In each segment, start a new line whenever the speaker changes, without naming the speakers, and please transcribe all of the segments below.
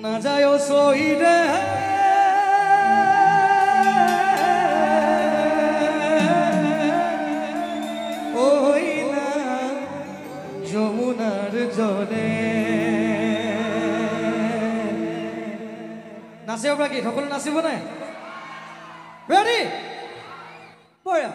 না যায় সইরে ওই না যমুনার জলে নাচে আপনার কি সকলে নাচিব না রেডি বয়া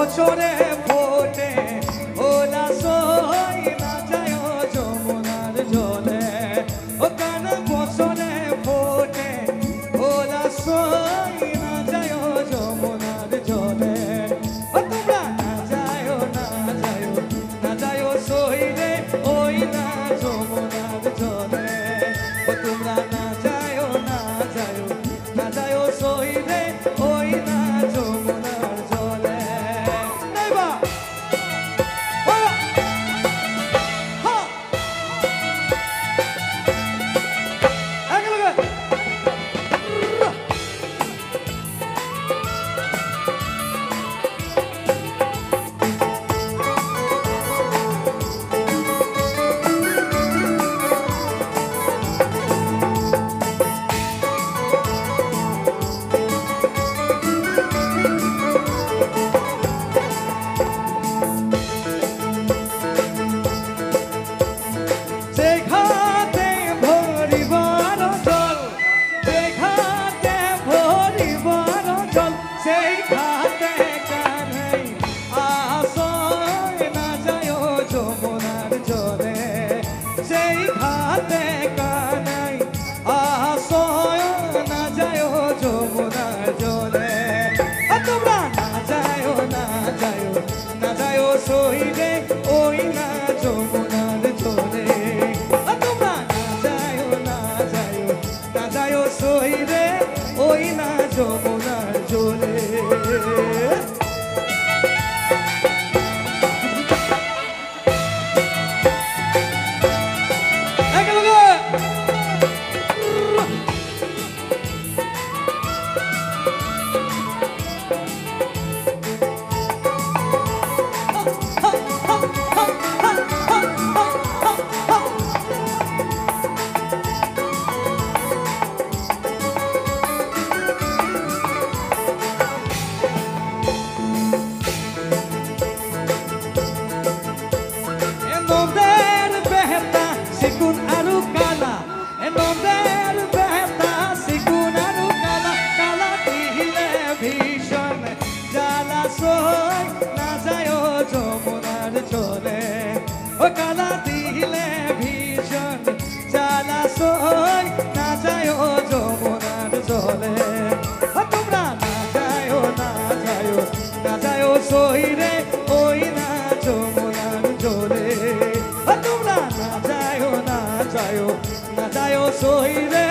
বছরে ফোটে ওলা সই না যায় যমুনার জলে ও কান বছরে ফোটে ওলা সই না যায় যমুনার জলে ও তোমরা না যায় না যায় সই রে ওই না যমুনার জলে ও তোমরা না যায় না যায় সই রে ওই না যমুনার জলে যমুনার জলে কালা দিলে ভীষণ জ্বালা সই না যায় যমুনার জলে তোমরা না যায় সই রে ওই না যমুনার জলে তোমরা না যায় সই রে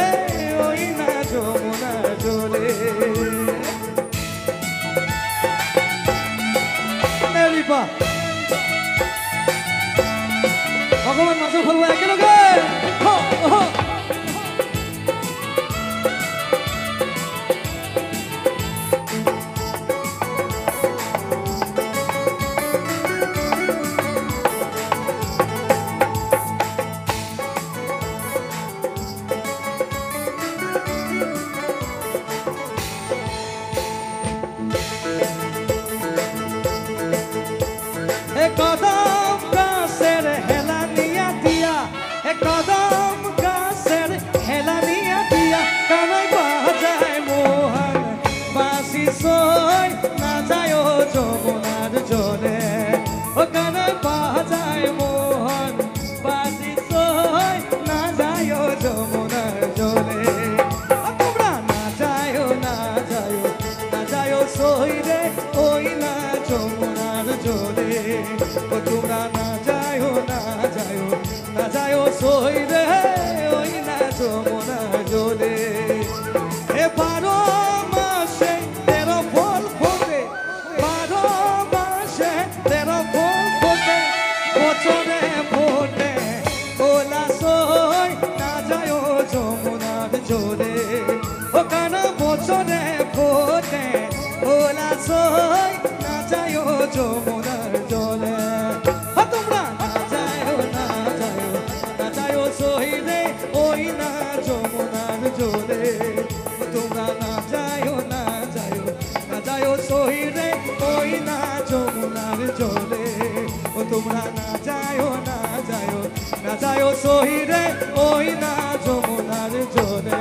ওই না যমুনার জলে ভগবান মাছ ফলবো একেলগে সই না যায় যমুনার জলে তোমরা না যায় না যায় সই রে ওই না যমুনার জলে তোমরা না যায় সই রে ওই না যমুনার জলে তোমরা না যায় সই রে ওই না যমুনার জলে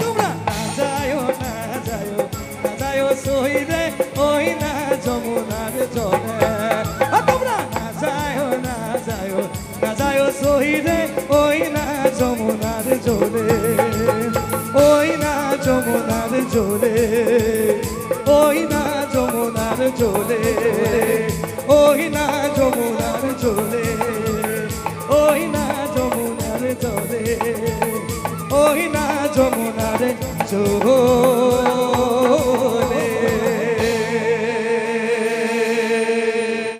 তোমরা না যায় সই রে ওই না যমুনার জলে তোমরা না যায় সই রে ওই না যমুনার জলে ওই না যমুনার জলে ওই না যমুনার জলে ওই না যমুনার জলে ওই না যমুনার জলে ওই না যমুনার জলে